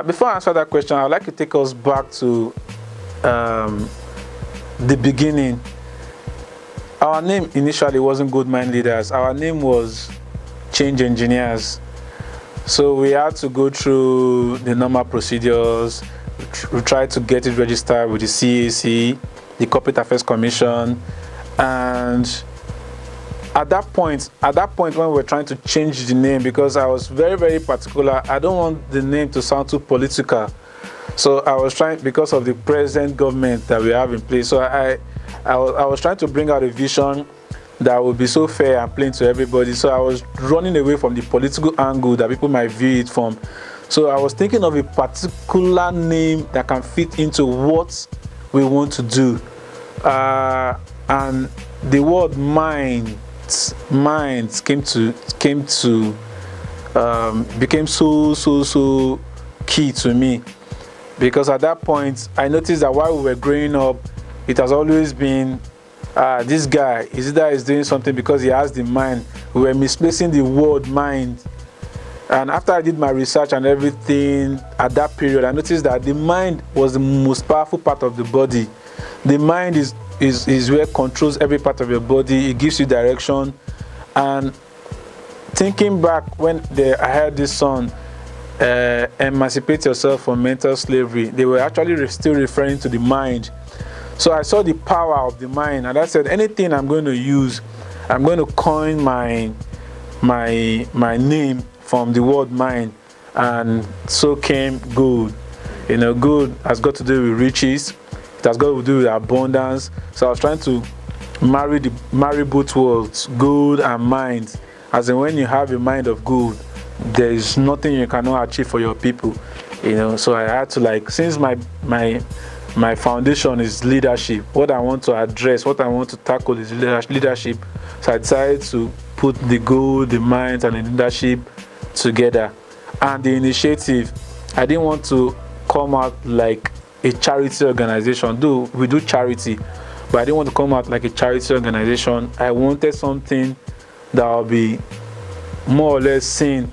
Before I answer that question, I'd like to take us back to the beginning. Our name initially wasn't Good Mind Leaders. Our name was Change Engineers. So we had to go through the normal procedures. We tried to get it registered with the CAC, the Corporate Affairs Commission, and at that point when we were trying to change the name, because I was very, very particular, I don't want the name to sound too political. So I was trying, because of the present government that we have in place, so I was trying to bring out a vision that would be so fair and plain to everybody. So I was running away from the political angle that people might view it from. So I was thinking of a particular name that can fit into what we want to do. And the word mind became so key to me, because at that point I noticed that while we were growing up, it has always been this guy is doing something because he has the mind. We were misplacing the word mind. And after I did my research and everything at that period, I noticed that the mind was the most powerful part of the body. The mind is where it controls every part of your body. It gives you direction. And thinking back when I heard this song, Emancipate Yourself from Mental Slavery, they were actually still referring to the mind. So I saw the power of the mind, and I said, anything I'm going to use, I'm going to coin my name from the word mind. And so came good. Good has got to do with riches. It has got to do with abundance. So I was trying to marry both words, good and mind. As in, when you have a mind of good, there is nothing you cannot achieve for your people. So I had to, since my foundation is leadership, what I want to address, what I want to tackle is leadership. So I decided to put the goal, the mind, and the leadership together. And the initiative, I didn't want to come out like a charity organization. Though we do charity, but I didn't want to come out like a charity organization. I wanted something that will be more or less seen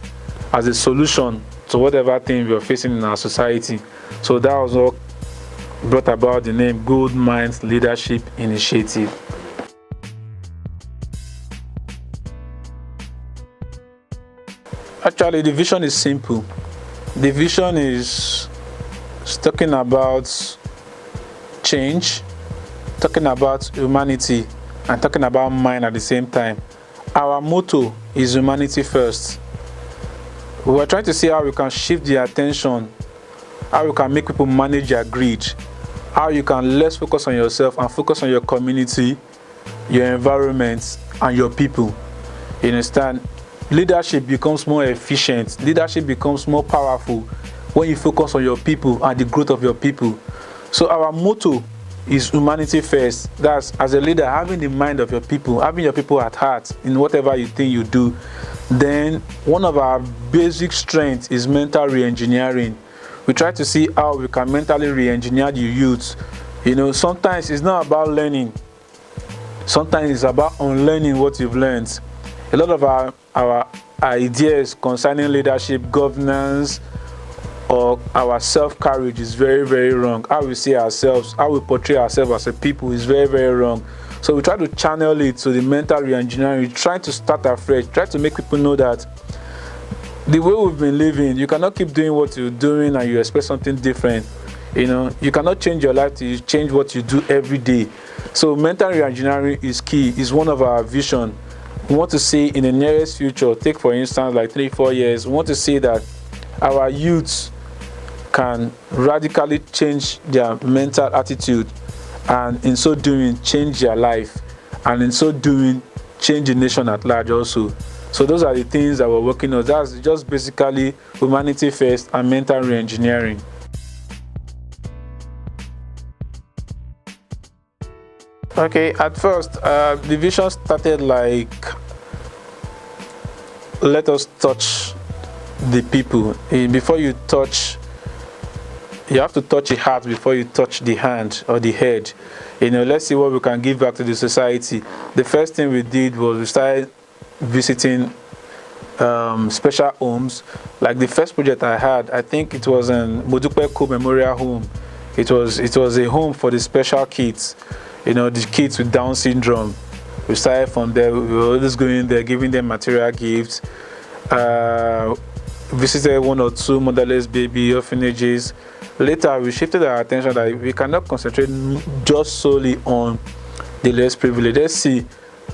as a solution to whatever thing we are facing in our society. So that was what brought about the name Good Minds Leadership Initiative. Actually, the vision is simple. The vision is talking about change, talking about humanity, and talking about mind at the same time. Our motto is humanity first. We are trying to see how we can shift the attention, how we can make people manage their greed, how you can less focus on yourself and focus on your community, your environment, and your people. You understand? Leadership becomes more efficient. Leadership becomes more powerful when you focus on your people and the growth of your people. So our motto is humanity first. That's, as a leader, having the mind of your people, having your people at heart in whatever you think you do. Then one of our basic strengths is mental re-engineering. We try to see how we can mentally re-engineer the youth. Sometimes it's not about learning. Sometimes it's about unlearning what you've learned. A lot of our ideas concerning leadership, governance, or our self-carriage is very, very wrong. How we see ourselves, how we portray ourselves as a people is very, very wrong. So we try to channel it to the mental re-engineering. We try to start afresh, try to make people know that the way we've been living, you cannot keep doing what you're doing and you expect something different. You cannot change your life to change what you do every day. So mental re-engineering is key, is one of our vision. We want to see in the nearest future, take for instance like 3-4 years, we want to see that our youths can radically change their mental attitude, and in so doing change their life, and in so doing change the nation at large also. So those are the things that we're working on. That's just basically humanity first and mental re-engineering. Okay, at first the vision started like, let us touch the people. Before you touch, you have to touch the heart before you touch the hand or the head. Let's see what we can give back to the society. The first thing we did was we started visiting special homes. Like the first project I had, I think it was in Modupeku Memorial Home. It was a home for the special kids, the kids with Down syndrome. We started from there. We were always going there, giving them material gifts. Visited 1 or 2 motherless baby orphanages. Later, we shifted our attention that we cannot concentrate just solely on the less privileged. Let's see,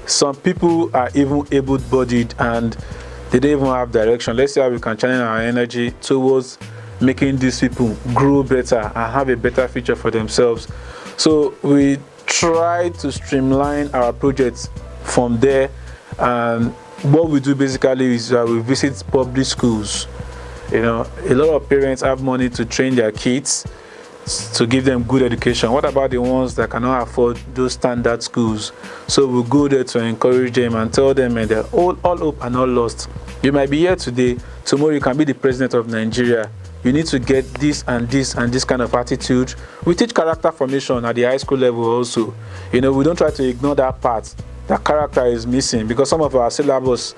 some people are even able-bodied and they don't even have direction. Let's see how we can channel our energy towards making these people grow better and have a better future for themselves. So we try to streamline our projects from there, and what we do basically is that we visit public schools. A lot of parents have money to train their kids to give them good education. What about the ones that cannot afford those standard schools? So we go there to encourage them and tell them that all hope and all lost. You might be here today, tomorrow you can be the president of Nigeria. You need to get this and this and this kind of attitude. We teach character formation at the high school level also. We don't try to ignore that part. That character is missing because some of our syllabus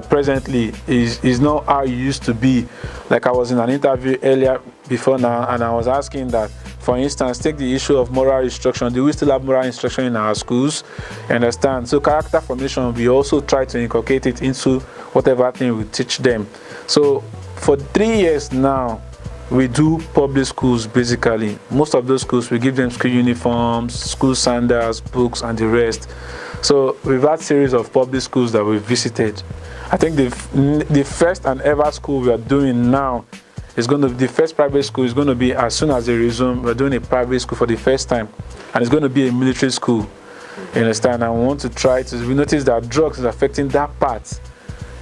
presently is not how it used to be. Like I was in an interview earlier before now, and I was asking that, for instance, take the issue of moral instruction. Do we still have moral instruction in our schools? You understand? So character formation, we also try to inculcate it into whatever thing we teach them. So for 3 years now, we do public schools basically. Most of those schools, we give them school uniforms, school sandals, books, and the rest. So we've had series of public schools that we've visited. I think the first and ever school we are doing now is going to be, the first private school is going to be, as soon as they resume, we're doing a private school for the first time. And it's going to be a military school. You understand? And we want to try to, we notice that drugs is affecting that part.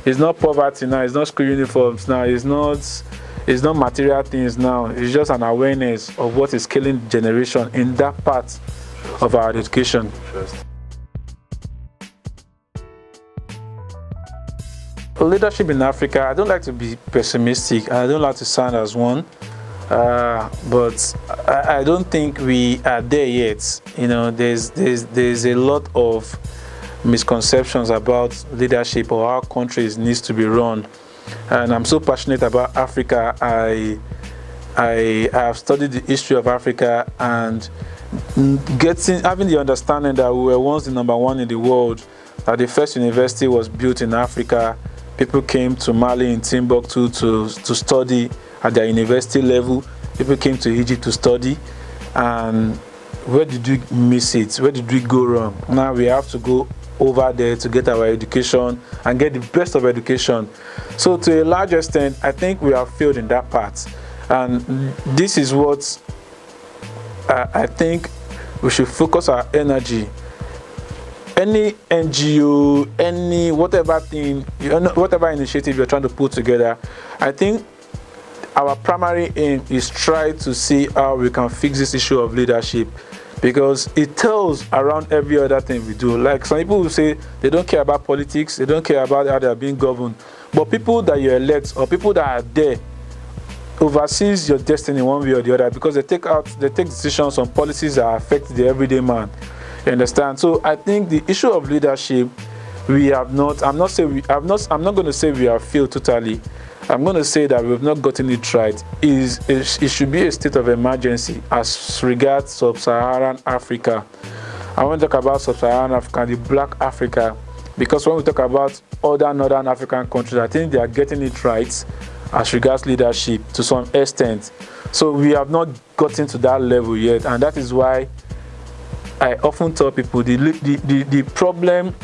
It's not poverty now, it's not school uniforms now, it's not material things now. It's just an awareness of what is killing the generation in that part of our education. Leadership in Africa, I don't like to be pessimistic. I don't like to sound as one, but I don't think we are there yet. There's a lot of misconceptions about leadership or how countries needs to be run. And I'm so passionate about Africa. I have studied the history of Africa and having the understanding that we were once the #1 in the world, that the first university was built in Africa. People came to Mali in Timbuktu to study at their university level. People came to Egypt to study. And where did we miss it? Where did we go wrong? Now we have to go over there to get our education and get the best of education. So to a large extent, I think we have failed in that part. And this is what I think we should focus our energy. Any NGO, any whatever thing, whatever initiative you're trying to put together, I think our primary aim is try to see how we can fix this issue of leadership, because it tells around every other thing we do. Like some people will say they don't care about politics, they don't care about how they are being governed, but people that you elect or people that are there oversees your destiny one way or the other, because they take decisions on policies that affect the everyday man. You understand? So I think the issue of leadership, we have not. I'm not going to say we have failed totally. I'm going to say that we've not gotten it right. It should be a state of emergency as regards sub-Saharan Africa. I want to talk about sub-Saharan Africa, the Black Africa, because when we talk about other Northern African countries, I think they are getting it right as regards leadership to some extent. So we have not gotten to that level yet, and that is why I often tell people the problem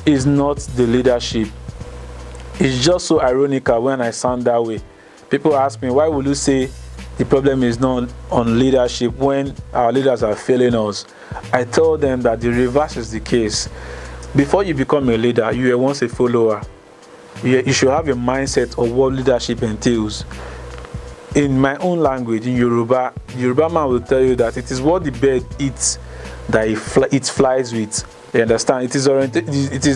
is not the leadership. It's just so ironical when I sound that way. People ask me, why would you say the problem is not on leadership when our leaders are failing us? I tell them that the reverse is the case. Before you become a leader, you were once a follower. You should have a mindset of what leadership entails. In my own language, in Yoruba man will tell you that it is what the bird eats that it flies with. You understand? It is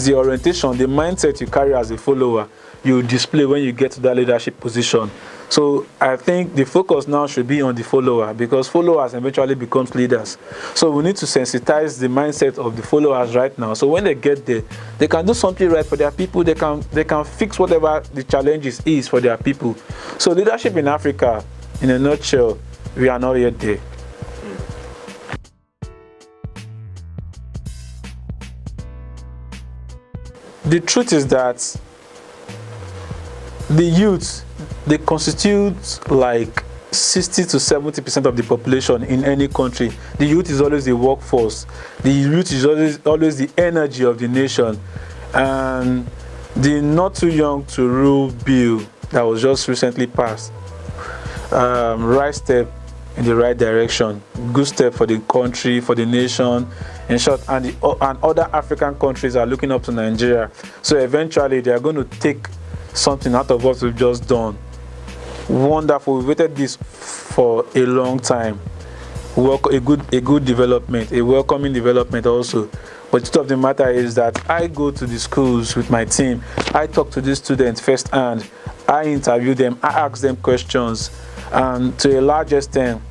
the orientation, the mindset you carry as a follower, you display when you get to that leadership position. So I think the focus now should be on the follower, because followers eventually becomes leaders. So we need to sensitize the mindset of the followers right now. So when they get there, they can do something right for their people. They can fix whatever the challenges is for their people. So leadership in Africa, in a nutshell, we are not yet there. The truth is that the youth, they constitute like 60 to 70% of the population in any country. The youth is always the workforce. The youth is always the energy of the nation. And the not too young to rule bill that was just recently passed, right step in the right direction, good step for the country, for the nation, in short. And other African countries are looking up to Nigeria. So eventually they are going to take something out of what we've just done. Wonderful. We waited this for a long time. A good development, a welcoming development also. But the truth of the matter is that I go to the schools with my team. I talk to the students firsthand. I interview them. I ask them questions. And to a large extent,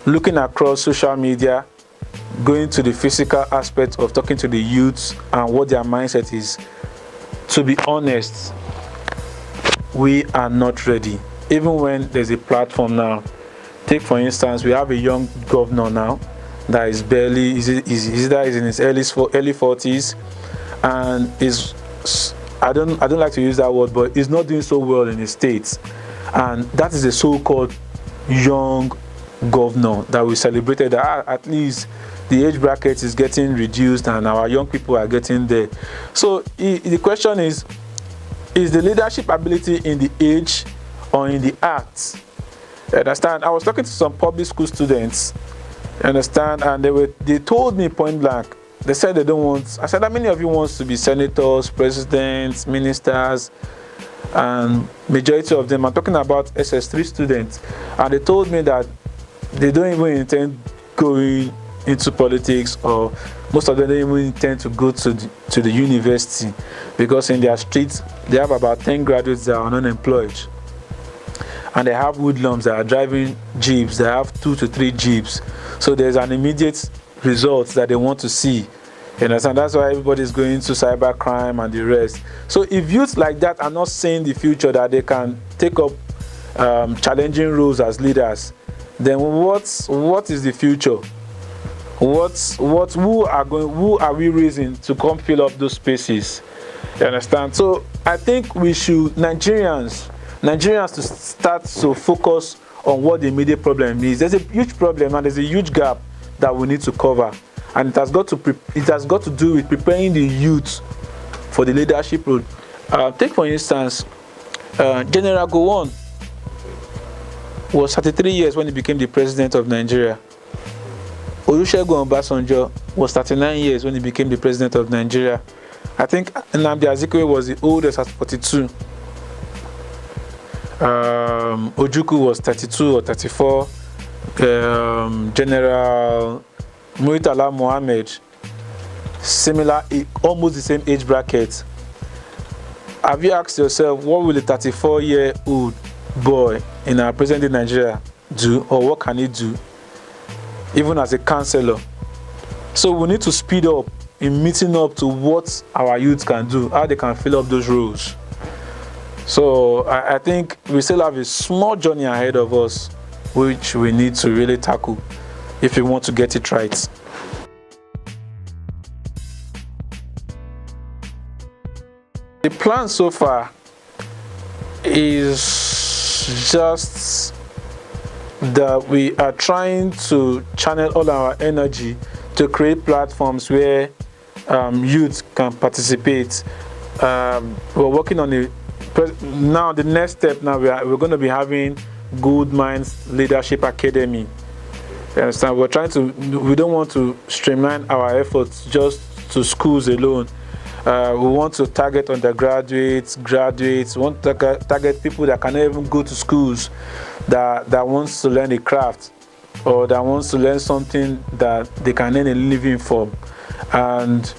looking across social media, going to the physical aspect of talking to the youths and what their mindset is, to be honest, we are not ready. Even when there's a platform now, take for instance, we have a young governor now that is barely, is in his early 40s, and I don't like to use that word, but he's not doing so well in his states. And that is a so-called young governor that we celebrated, that at least the age bracket is getting reduced and our young people are getting there. So the question is the leadership ability in the age or in the acts? You understand? I was talking to some public school students, you understand, and they told me point blank, they said they don't want, I said, how many of you wants to be senators, presidents, ministers? And majority of them, I'm talking about SS3 students, and they told me that they don't even intend going into politics, or most of them don't even intend to go to the university, because in their streets they have about 10 graduates that are unemployed, and they have hoodlums that are driving jeeps. They have 2 to 3 jeeps. So there's an immediate result that they want to see. You understand? That's why everybody's going to cybercrime and the rest. So if youths like that are not seeing the future, that they can take up challenging roles as leaders, then what is the future? Who are we raising to come fill up those spaces? You understand? So I think we should, Nigerians to start to focus on what the immediate problem is. There's a huge problem and there's a huge gap that we need to cover, and it has got to do with preparing the youth for the leadership role. Take for instance, General Gowon was 33 years when he became the president of Nigeria. Olusegun Obasanjo was 39 years when he became the president of Nigeria. I think Nnamdi Azikiwe was the oldest at 42. Ojukwu was 32 or 34. General Murtala Mohammed, similar, almost the same age bracket. Have you asked yourself, what will a 34-year-old boy in our present-day Nigeria do, or what can he do, even as a counselor? So we need to speed up in meeting up to what our youth can do, how they can fill up those roles. So I think we still have a small journey ahead of us, which we need to really tackle if we want to get it right. The plan so far is just that we are trying to channel all our energy to create platforms where youth can participate. We're working on it. Now the next step, now we're going to be having Good Minds Leadership Academy. You understand? We don't want to streamline our efforts just to schools alone. We want to target undergraduates, graduates. We want to target people that cannot even go to schools, that wants to learn a craft, or that wants to learn something that they can earn a living from. And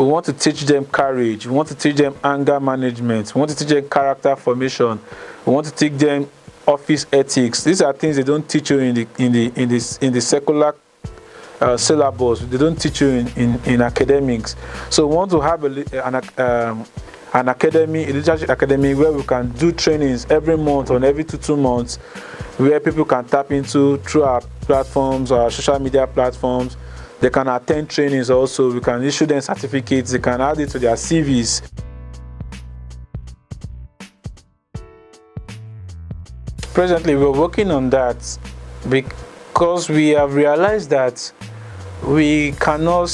We want to teach them courage. We want to teach them anger management. We want to teach them character formation. We want to teach them office ethics. These are things they don't teach you in the secular syllabus. They don't teach you in academics. So we want to have an academy, a leadership academy, where we can do trainings every month or every two months, where people can tap into through our platforms, our social media platforms. They can attend trainings also. We can issue them certificates. They can add it to their CVs. Presently, we're working on that because we have realized that you cannot,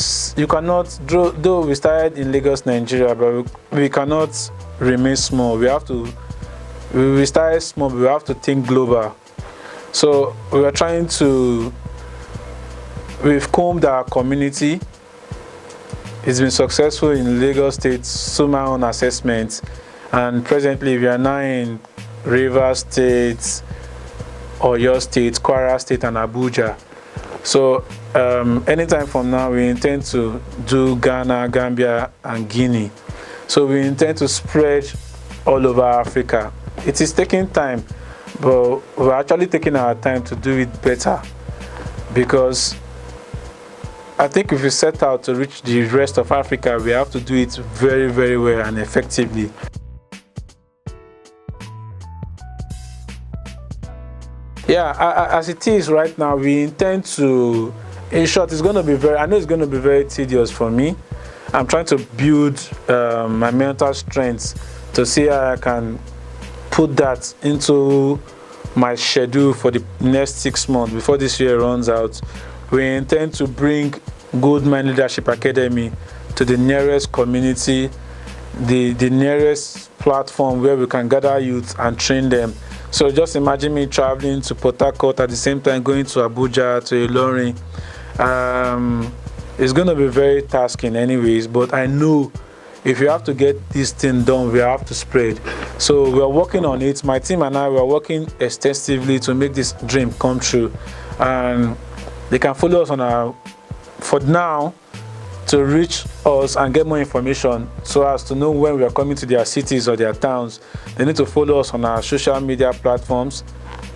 though we started in Lagos, Nigeria, but we cannot remain small. We started small, but we have to think global. So we've combed our community. It's been successful in Lagos State, SUMA on assessment, and presently we are now in Rivers State, Oyo State, Kwara State, and Abuja. So anytime from now, we intend to do Ghana, Gambia, and Guinea. So we intend to spread all over Africa. It is taking time, but we're actually taking our time to do it better, because I think if we set out to reach the rest of Africa, we have to do it very, very well and effectively. Yeah, as it is right now, we intend to, in short, I know it's going to be very tedious for me. I'm trying to build my mental strength to see how I can put that into my schedule for the next 6 months before this year runs out. We intend to bring Good Mind Leadership Academy to the nearest community, the nearest platform where we can gather youth and train them. So just imagine me traveling to Port Harcourt at the same time going to Abuja, to Ilorin. It's going to be very tasking anyways, but I know if you have to get this thing done, we have to spread. So we are working on it. My team and I, we are working extensively to make this dream come true. And they can follow us on for now, to reach us and get more information so as to know when we are coming to their cities or their towns. They need to follow us on our social media platforms.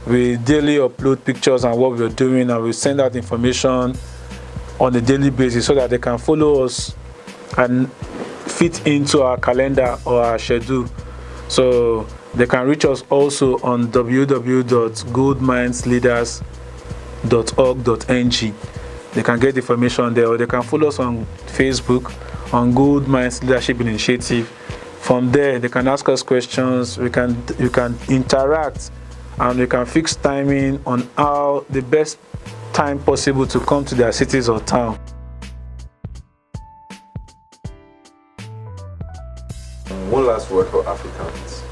We daily upload pictures and what we're doing, and we send out information on a daily basis so that they can follow us and fit into our calendar or our schedule. So they can reach us also on www.goodmindsleaders.org.ng. They can get information there, or they can follow us on Facebook on Good Minds Leadership Initiative. From there, they can ask us questions. You can interact, and we can fix timing on how the best time possible to come to their cities or town. One last word for Africans.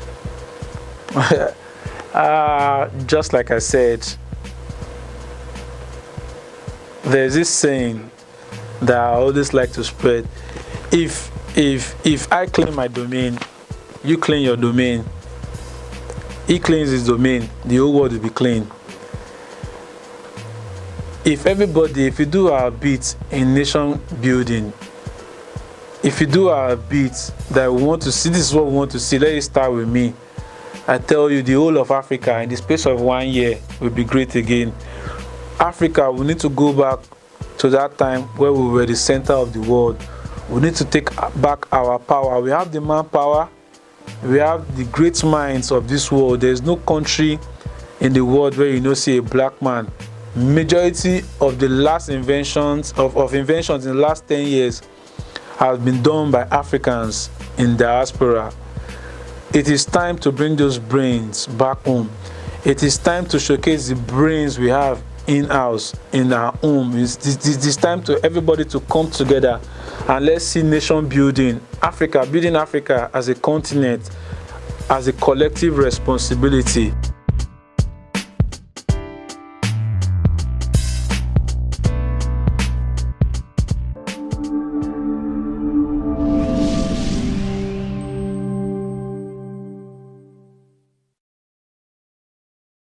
Just like I said, there's this saying that I always like to spread. If I claim my domain, you claim your domain, he claims his domain, the whole world will be clean. If we do our bit in nation building, if you do our bit that we want to see, this is what we want to see, let it start with me. I tell you, the whole of Africa in the space of 1 year will be great again. Africa, we need to go back to that time where we were the center of the world. We need to take back our power. We have the manpower. We have the great minds of this world. There is no country in the world where you see a black man. Majority of the last inventions of inventions in the last 10 years have been done by Africans in diaspora. It is time to bring those brains back home. It is time to showcase the brains we have in-house, in our home. It's time to everybody to come together and let's see nation building Africa as a continent, as a collective responsibility.